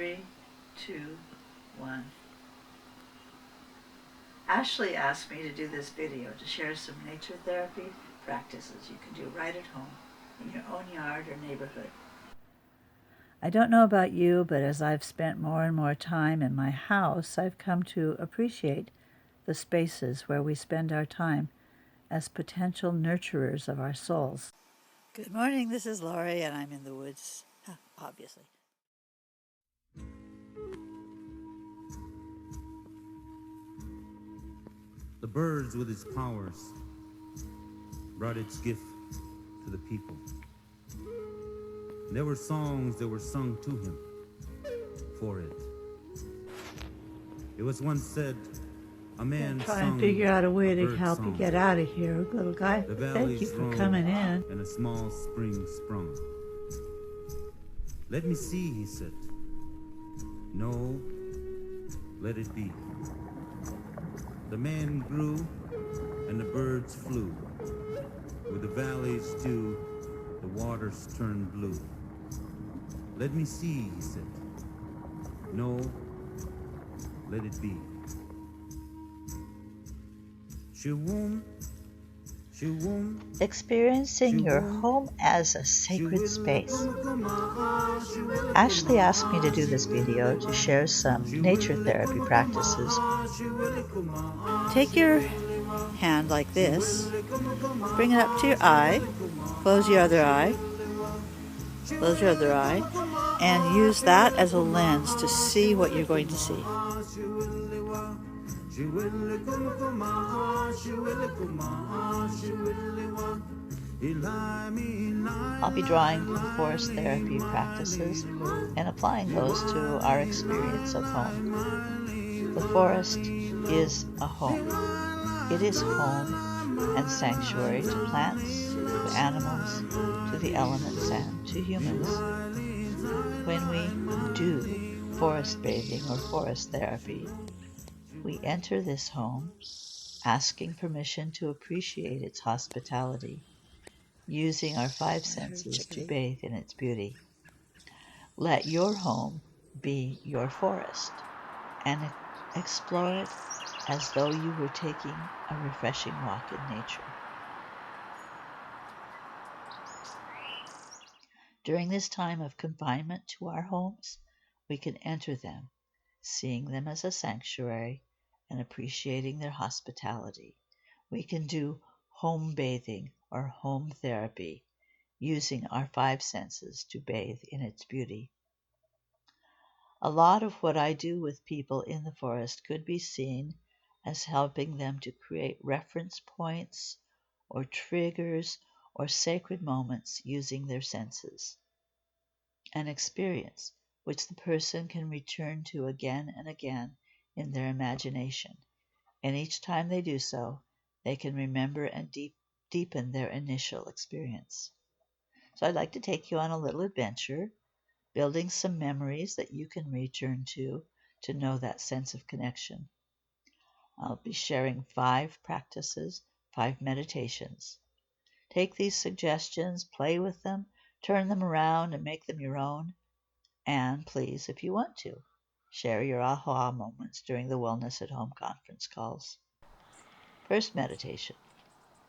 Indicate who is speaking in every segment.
Speaker 1: 3, 2, 1. Ashley asked me to do this video to share some nature therapy practices you can do right at home in your own yard or neighborhood. I don't know about you, but as I've spent more and more time in my house, I've come to appreciate the spaces where we spend our time as potential nurturers of our souls. Good morning, this is Lori, and I'm in the woods, obviously.
Speaker 2: The birds with its powers brought its gift to the people. There were songs that were sung to him for it. It was once said, a man
Speaker 1: Try
Speaker 2: sung
Speaker 1: and figure out a way to help
Speaker 2: song.
Speaker 1: you get out of here, little guy.
Speaker 2: The
Speaker 1: Thank
Speaker 2: valleys
Speaker 1: you for
Speaker 2: roamed,
Speaker 1: coming in.
Speaker 2: and a small spring sprung. Let me see, he said. No, let it be. The man grew, and the birds flew. With the valleys too, the waters turned blue. Let me see, he said. No, let it be. Shoo-woom, shoo-woom.
Speaker 1: Experiencing your home as a sacred space. Ashley asked me to do this video to share some nature therapy practices. Take your hand like this, bring it up to your eye, close your other eye, and use that as a lens to see what you're going to see. I'll be drawing from forest therapy practices and applying those to our experience of home. The forest is a home. It is home and sanctuary to plants, to animals, to the elements, and to humans. When we do forest bathing or forest therapy, we enter this home asking permission to appreciate its hospitality, using our five senses to bathe in its beauty. Let your home be your forest and explore it as though you were taking a refreshing walk in nature. During this time of confinement to our homes, we can enter them, seeing them as a sanctuary and appreciating their hospitality. We can do home bathing or home therapy, using our five senses to bathe in its beauty. A lot of what I do with people in the forest could be seen as helping them to create reference points or triggers or sacred moments using their senses. An experience which the person can return to again and again in their imagination, and each time they do so, they can remember and deepen their initial experience. So I'd like to take you on a little adventure, building some memories that you can return to know that sense of connection. I'll be sharing 5 practices, 5 meditations. Take these suggestions, play with them, turn them around and make them your own. And please, if you want to, share your aha moments during the Wellness at Home conference calls. First meditation,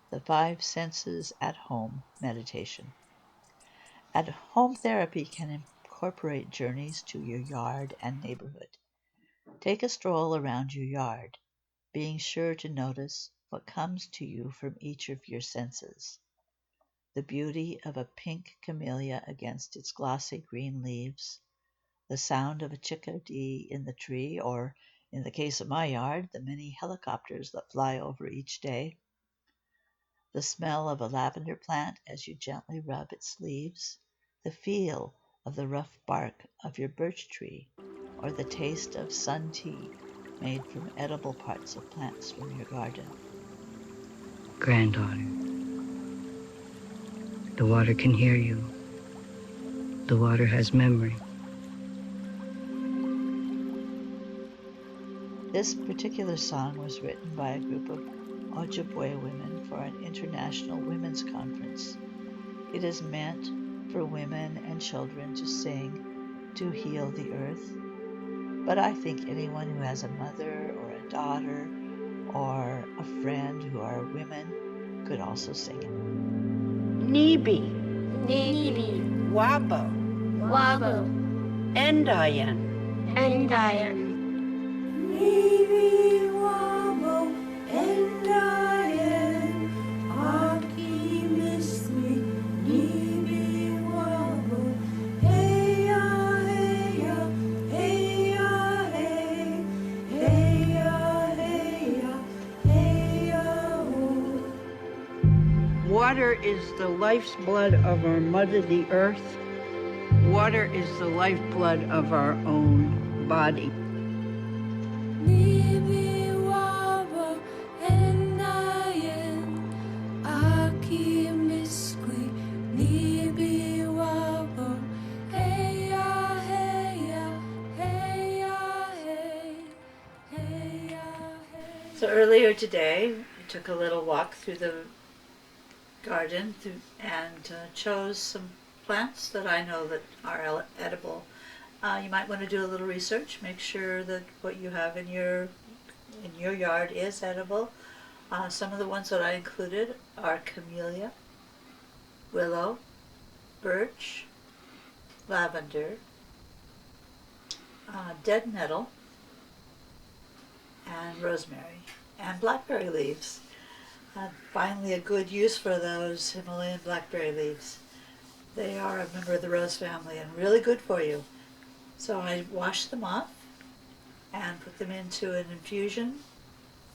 Speaker 1: the 5 senses at home meditation. At home therapy can incorporate journeys to your yard and neighborhood. Take a stroll around your yard, being sure to notice what comes to you from each of your senses. The beauty of a pink camellia against its glossy green leaves, the sound of a chickadee in the tree, or, in the case of my yard, the many helicopters that fly over each day, the smell of a lavender plant as you gently rub its leaves, the feel of the rough bark of your birch tree, or the taste of sun tea made from edible parts of plants from your garden.
Speaker 3: Granddaughter, the water can hear you. The water has memory.
Speaker 1: This particular song was written by a group of Ojibwe women for an international women's conference. It is meant for women and children to sing to heal the earth, but I think anyone who has a mother or a daughter or a friend who are women could also sing it.
Speaker 4: Nibi,
Speaker 5: Nibi,
Speaker 4: Wabo,
Speaker 5: Wabo,
Speaker 4: Endayan,
Speaker 5: Endayan.
Speaker 6: Nibi wabo endayen aki mismi nibi wabo heya heya heya hey heya heya heya oh.
Speaker 4: Water is the life's blood of our mother, the earth. Water is the lifeblood of our own body.
Speaker 6: Nibi wabo endayen aki mismi nibi wabo heya heya heya hey heya hey.
Speaker 1: So earlier today, we took a little walk through the garden and chose some plants that I know that are edible. You might want to do a little research, make sure that what you have in your yard is edible. Some of the ones that I included are camellia, willow, birch, lavender, dead nettle, and rosemary, and blackberry leaves. Finally, a good use for those Himalayan blackberry leaves. They are a member of the rose family and really good for you. So I washed them off and put them into an infusion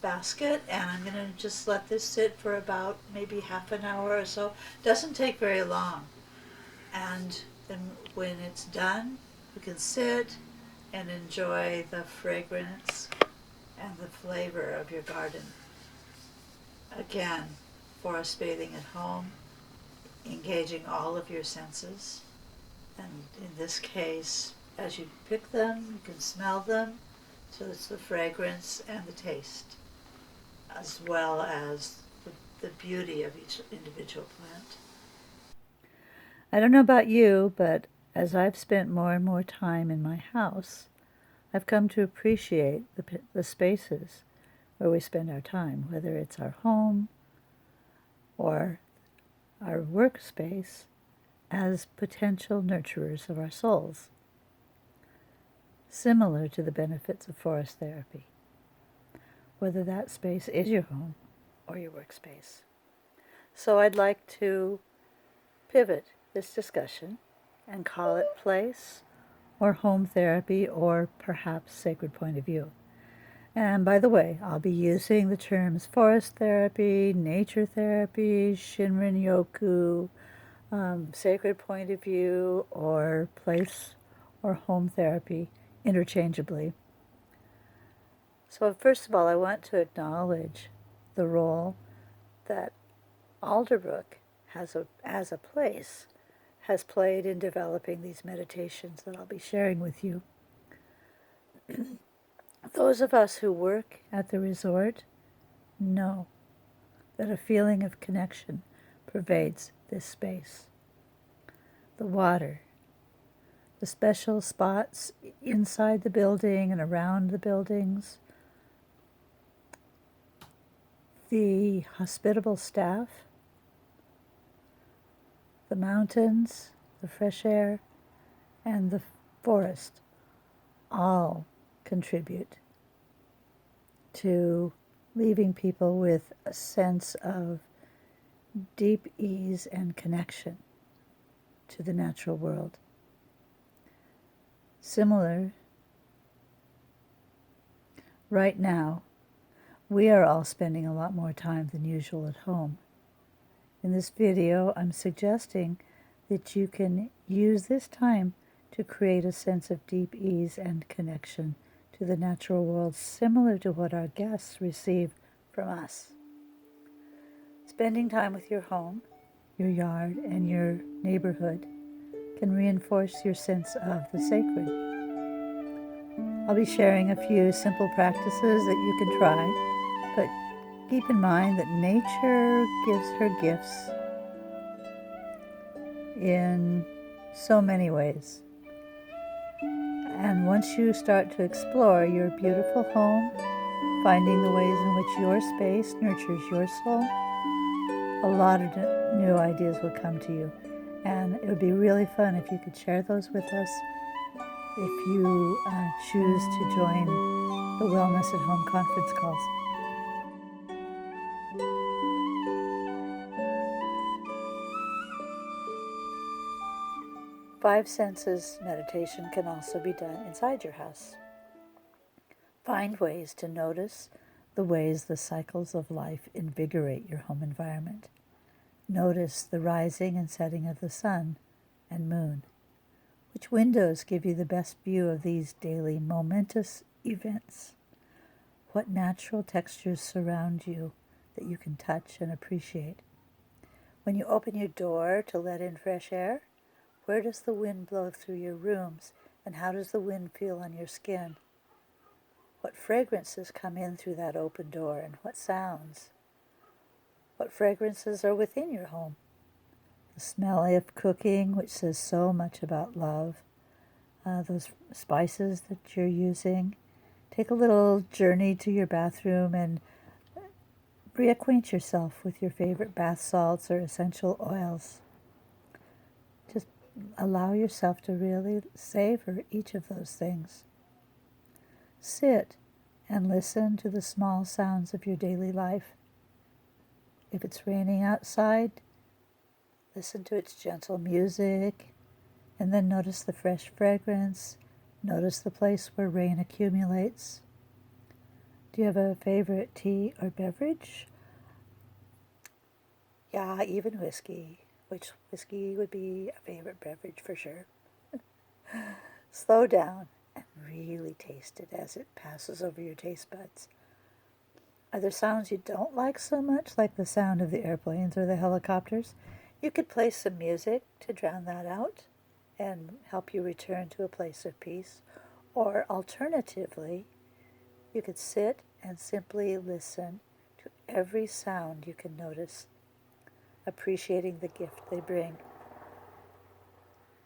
Speaker 1: basket, and I'm going to just let this sit for about maybe half an hour or so. Doesn't take very long. And then when it's done, you can sit and enjoy the fragrance and the flavor of your garden. Again, forest bathing at home, engaging all of your senses, and in this case, as you pick them, you can smell them, so it's the fragrance and the taste, as well as the beauty of each individual plant. I don't know about you, but as I've spent more and more time in my house, I've come to appreciate the spaces where we spend our time, whether it's our home or our workspace, as potential nurturers of our souls, similar to the benefits of forest therapy, whether that space is your home or your workspace. So I'd like to pivot this discussion and call it place or home therapy, or perhaps sacred point of view. And by the way, I'll be using the terms forest therapy, nature therapy, Shinrin Yoku, sacred point of view, or place or home therapy interchangeably. So first of all, I want to acknowledge the role that Alderbrook as a place has played in developing these meditations that I'll be sharing with you. Those of us who work at the resort know that a feeling of connection pervades this space. The water, the special spots inside the building and around the buildings, the hospitable staff, the mountains, the fresh air, and the forest all contribute to leaving people with a sense of deep ease and connection to the natural world. Similar, right now, we are all spending a lot more time than usual at home. In this video, I'm suggesting that you can use this time to create a sense of deep ease and connection to the natural world, similar to what our guests receive from us. Spending time with your home, your yard, and your neighborhood can reinforce your sense of the sacred. I'll be sharing a few simple practices that you can try, but keep in mind that nature gives her gifts in so many ways.
Speaker 7: And once you start to explore your beautiful home, finding the ways in which your space nurtures your soul, a lot of new ideas will come to you. And it would be really fun if you could share those with us if you choose to join the Wellness at Home conference calls. Five senses meditation can also be done inside your house. Find ways to notice the ways the cycles of life invigorate your home environment. Notice the rising and setting of the sun and moon. Which windows give you the best view of these daily momentous events? What natural textures surround you that you can touch and appreciate? When you open your door to let in fresh air, where does the wind blow through your rooms, and how does the wind feel on your skin? What fragrances come in through that open door, and what sounds? What fragrances are within your home? The smell of cooking, which says so much about love. Those spices that you're using. Take a little journey to your bathroom and reacquaint yourself with your favorite bath salts or essential oils. Just allow yourself to really savor each of those things. Sit and listen to the small sounds of your daily life. If it's raining outside, listen to its gentle music, and then notice the fresh fragrance. Notice the place where rain accumulates. Do you have a favorite tea or beverage? Yeah, even whiskey. Which whiskey would be a favorite beverage for sure. Slow down and really taste it as it passes over your taste buds. Are there sounds you don't like so much, like the sound of the airplanes or the helicopters? You could play some music to drown that out and help you return to a place of peace. Or alternatively, you could sit and simply listen to every sound you can notice, appreciating the gift they bring.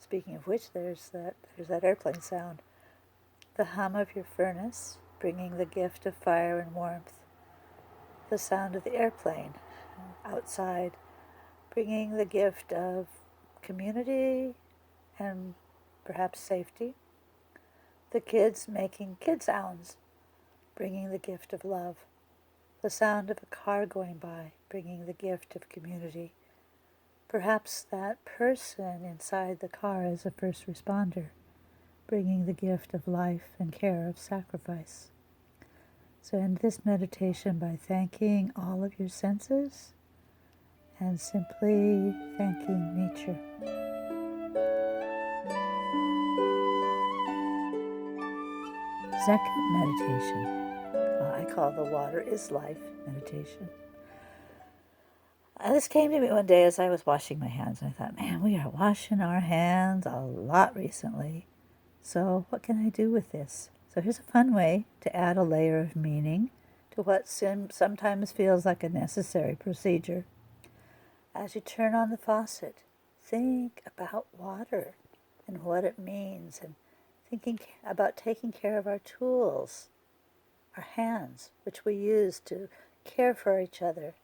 Speaker 7: Speaking of which, there's that airplane sound. The hum of your furnace, bringing the gift of fire and warmth. The sound of the airplane outside, bringing the gift of community and perhaps safety. The kids making kid sounds, bringing the gift of love. The sound of a car going by, bringing the gift of community. Perhaps that person inside the car is a first responder, bringing the gift of life and care of sacrifice. So end this meditation by thanking all of your senses and simply thanking nature. Second meditation, I call the Water is Life meditation. This came to me one day as I was washing my hands, and I thought, man, we are washing our hands a lot recently. So what can I do with this? So here's a fun way to add a layer of meaning to what sometimes feels like a necessary procedure. As you turn on the faucet, think about water and what it means, and thinking about taking care of our tools, our hands, which we use to care for each other.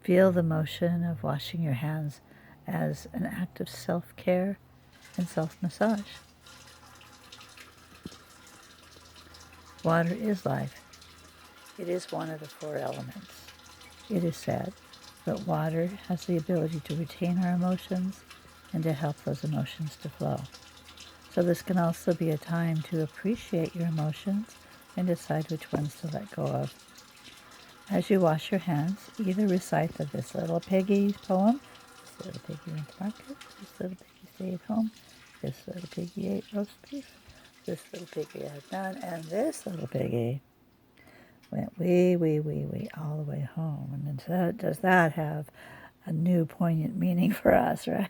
Speaker 7: Feel the motion of washing your hands as an act of self-care and self-massage. Water is life. It is one of the four elements. It is said that water has the ability to retain our emotions and to help those emotions to flow. So this can also be a time to appreciate your emotions and decide which ones to let go of. As you wash your hands, either recite the This Little Piggy poem, this little piggy went to market, this little piggy stayed at home, this little piggy ate roast beef, this little piggy had none, and this little piggy went wee, all the way home. And does that have a new poignant meaning for us, right?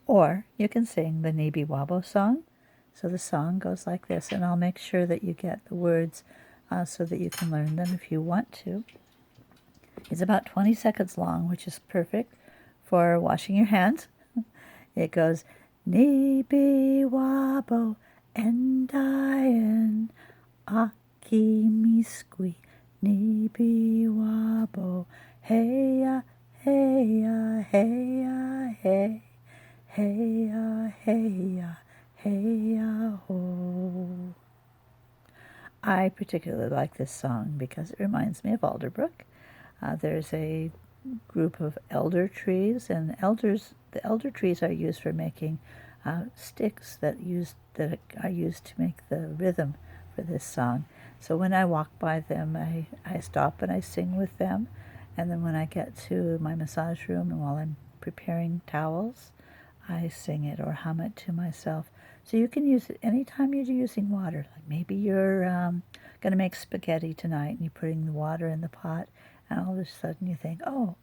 Speaker 7: Or you can sing the Nibi Wabo song. So the song goes like this, and I'll make sure that you get the words so that you can learn them if you want to. It's about 20 seconds long, which is perfect for washing your hands. It goes, Nibi wabo endayan aki miskwi nibi wabo heya heya heya hey heya heya heya ho. I particularly like this song because it reminds me of Alderbrook. There's a group of elder trees, and the elder trees are used for making sticks that are used to make the rhythm for this song. So when I walk by them, I stop and I sing with them, and then when I get to my massage room and while I'm preparing towels, I sing it or hum it to myself. So you can use it anytime you're using water. Like maybe you're going to make spaghetti tonight and you're putting the water in the pot, and all of a sudden you think, oh,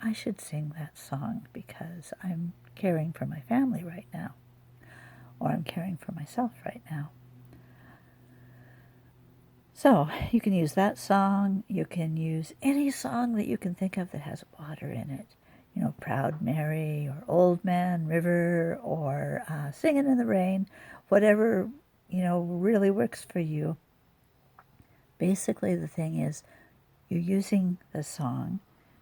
Speaker 7: I should sing that song because I'm caring for my family right now, or I'm caring for myself right now. So you can use that song. You can use any song that you can think of that has water in it. You know, Proud Mary or Old Man River or Singing in the Rain, whatever, really works for you. Basically, the thing is you're using the song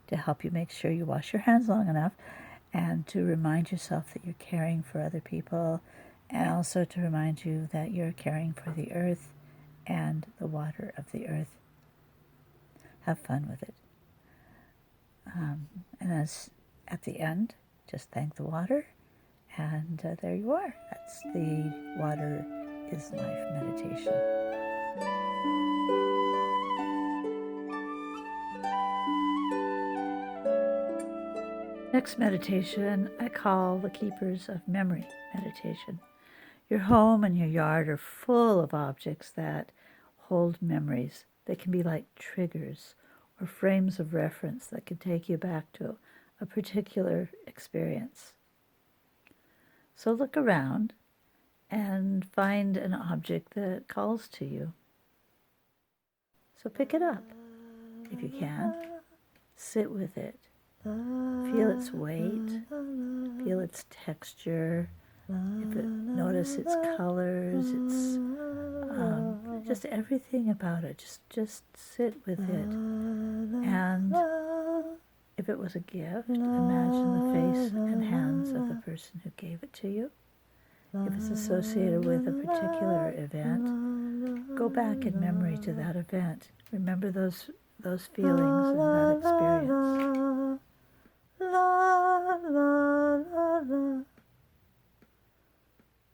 Speaker 7: to help you make sure you wash your hands long enough and to remind yourself that you're caring for other people, and also to remind you that you're caring for the earth and the water of the earth. Have fun with it. And as at the end, just thank the water, and there you are. That's the Water is Life meditation. Next meditation I call the Keepers of Memory meditation. Your home and your yard are full of objects that hold memories. They can be like triggers or frames of reference that can take you back to a particular experience. So look around and find an object that calls to you. So pick it up if you can. Sit with it. Feel its weight. Feel its texture. Notice its colors. Its just everything about it. Just sit with it. And if it was a gift, imagine the face and hands of the person who gave it to you. If it's associated with a particular event, go back in memory to that event. Remember those feelings and that experience. La la la la.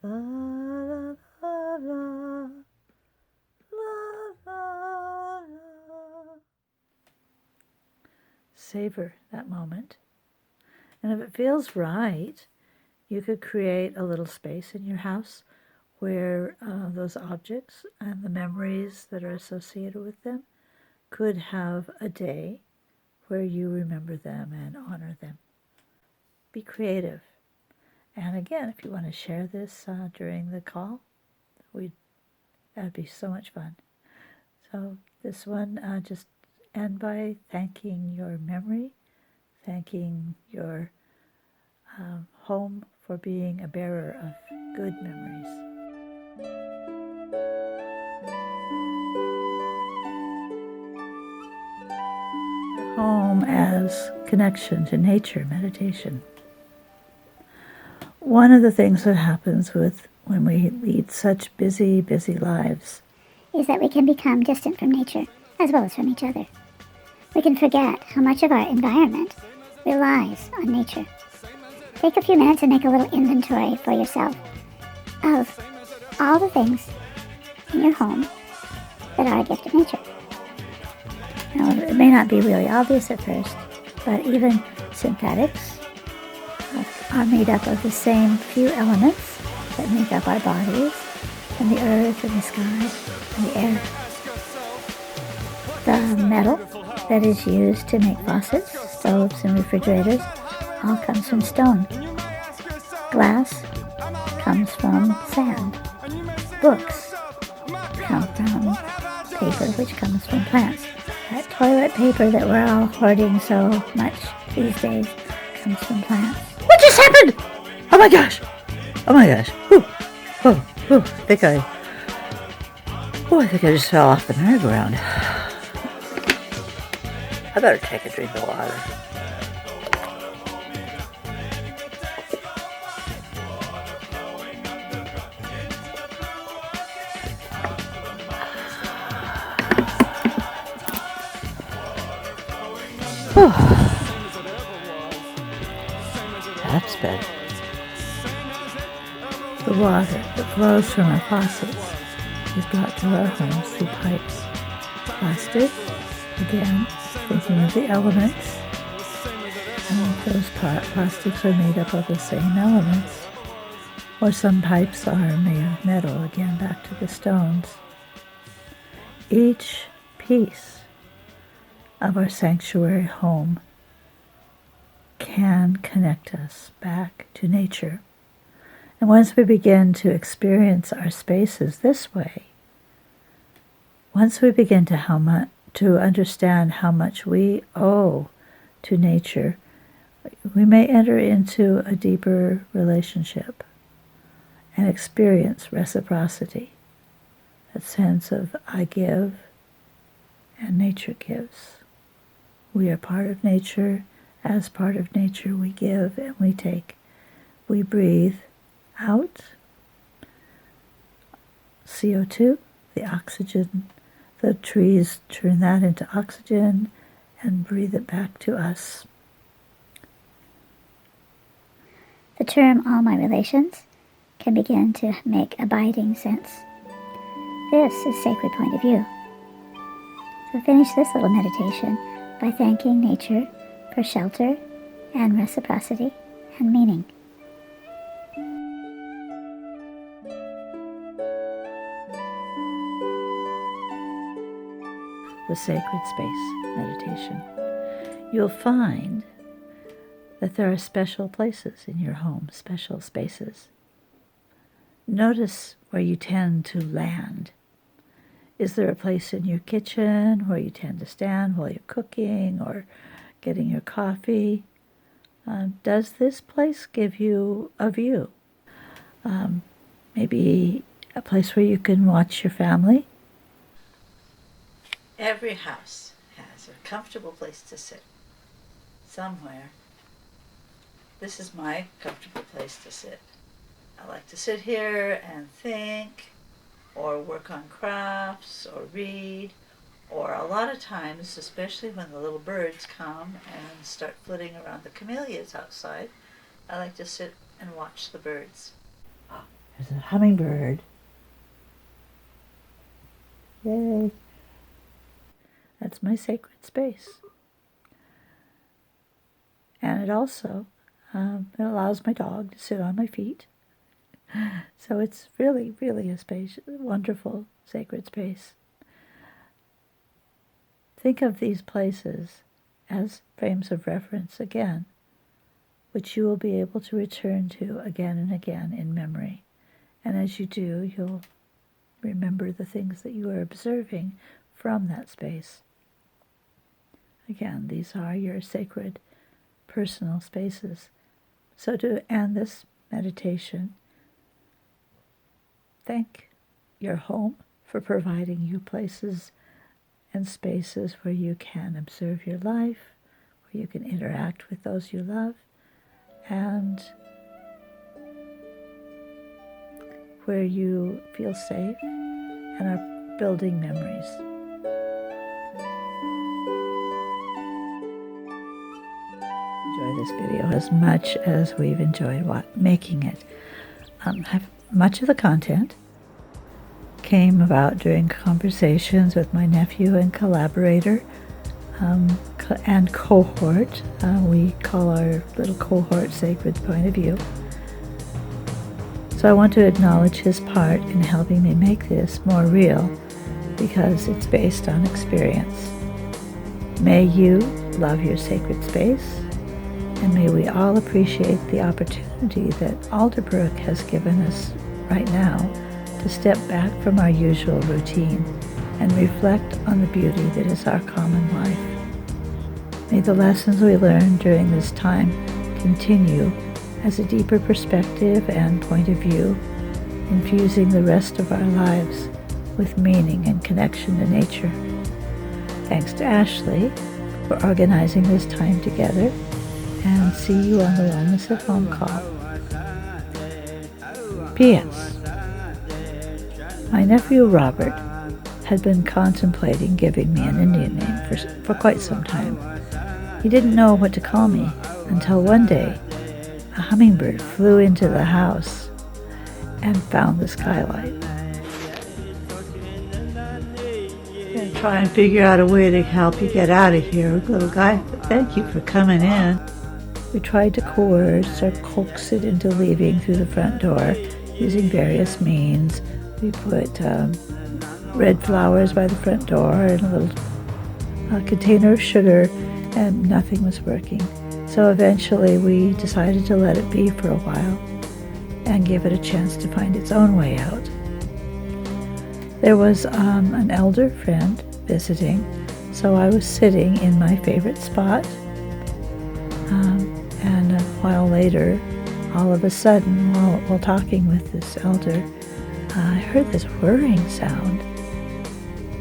Speaker 7: La la la la. La la la. Savor that moment. And if it feels right, you could create a little space in your house where those objects and the memories that are associated with them could have a day where you remember them and honor them. Be creative. And again, if you want to share this during the call, that'd be so much fun. So this one, just end by thanking your memory, thanking your home for being a bearer of good memories. Home as connection to nature meditation. One of the things that happens when we lead such busy lives
Speaker 8: is that we can become distant from nature as well as from each other. We can forget how much of our environment relies on nature. Take a few minutes and make a little inventory for yourself of all the things in your home that are a gift of nature. Now, it may not be really obvious at first, but even synthetics are made up of the same few elements that make up our bodies, and the earth, and the sky, and the air. The metal that is used to make faucets, stoves, and refrigerators all comes from stone. Glass comes from sand. Books come from paper, which comes from plants. That toilet paper that we're all hoarding so much these days comes from plants. What just happened? Oh my gosh!
Speaker 7: Oh my gosh. I think I just fell off the merry-go-round. I better take a drink of water. That's better. The water that flows from our faucets is brought to our homes through pipes. Plastic, again, thinking of the elements. And those plastics are made up of the same elements. Or some pipes are made of metal, again, back to the stones. Each piece of our sanctuary home can connect us back to nature. And once we begin to experience our spaces this way, once we begin to understand how much we owe to nature, we may enter into a deeper relationship and experience reciprocity, that sense of I give and nature gives. We are part of nature. As part of nature, we give and we take. We breathe out CO2, the oxygen. The trees turn that into oxygen and breathe it back to us.
Speaker 8: The term all my relations can begin to make abiding sense. This is sacred point of view. So finish this little meditation by thanking nature for shelter and reciprocity and meaning.
Speaker 7: The sacred space meditation. You'll find that there are special places in your home, special spaces. Notice where you tend to land. Is there a place in your kitchen where you tend to stand while you're cooking or getting your coffee? Does this place give you a view? Maybe a place where you can watch your family? Every house has a comfortable place to sit somewhere. This is my comfortable place to sit. I like to sit here and think or work on crafts or read, or a lot of times, especially when the little birds come and start flitting around the camellias outside, I like to sit and watch the birds. There's a hummingbird. Yay. That's my sacred space. And it also it allows my dog to sit on my feet. So it's really, really a space, wonderful, sacred space. Think of these places as frames of reference again, which you will be able to return to again and again in memory. And as you do, you'll remember the things that you are observing from that space. Again, these are your sacred personal spaces. So to end this meditation, thank your home for providing you places and spaces where you can observe your life, where you can interact with those you love, and where you feel safe and are building memories. Enjoy this video as much as we've enjoyed making it. Much of the content came about during conversations with my nephew and collaborator and cohort. We call our little cohort Sacred Point of View. So I want to acknowledge his part in helping me make this more real because it's based on experience. May you love your sacred space, and may we all appreciate the opportunity that Alderbrook has given us right now to step back from our usual routine and reflect on the beauty that is our common life. May the lessons we learn during this time continue as a deeper perspective and point of view, infusing the rest of our lives with meaning and connection to nature. Thanks to Ashley for organizing this time together, and see you on the Wellness at Home call. P.S. My nephew Robert had been contemplating giving me an Indian name for quite some time. He didn't know what to call me until one day a hummingbird flew into the house and found the skylight. I'm going to try and figure out a way to help you get out of here, little guy. Thank you for coming in. We tried to coerce or coax it into leaving through the front door using various means. We put red flowers by the front door and a little container of sugar, and nothing was working. So eventually we decided to let it be for a while and give it a chance to find its own way out. There was an elder friend visiting, so I was sitting in my favorite spot. And a while later, all of a sudden, while talking with this elder, I heard this whirring sound,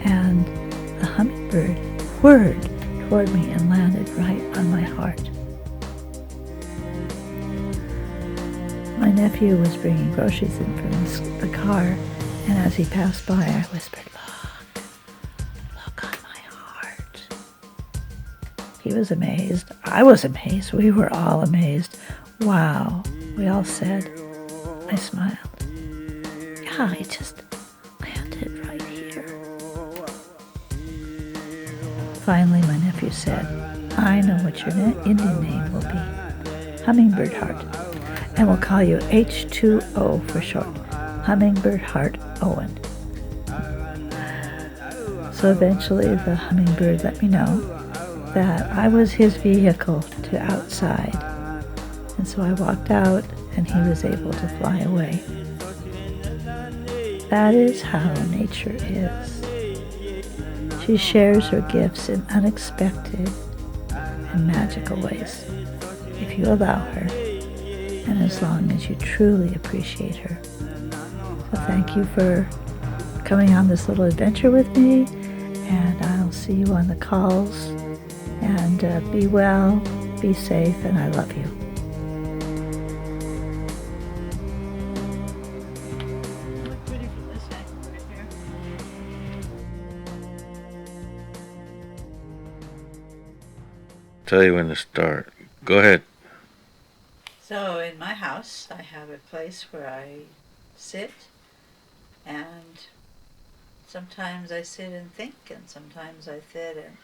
Speaker 7: and the hummingbird whirred toward me and landed right on my heart. My nephew was bringing groceries in from the car, and as he passed by, I whispered, look on my heart. He was amazed. I was amazed. We were all amazed. Wow, we all said. I smiled. Yeah, it just landed right here. Finally, my nephew said, I know what your Indian name will be. Hummingbird Heart. And we'll call you H2O for short. Hummingbird Heart Owen. So eventually the hummingbird let me know that I was his vehicle to outside. And so I walked out and he was able to fly away. That is how nature is. She shares her gifts in unexpected and magical ways, if you allow her, and as long as you truly appreciate her. So thank you for coming on this little adventure with me, and I'll see you on the calls. And be well, be safe, and I love you.
Speaker 9: Tell you when to start. Go ahead.
Speaker 1: So in my house, I have a place where I sit, and sometimes I sit and think, and sometimes I sit and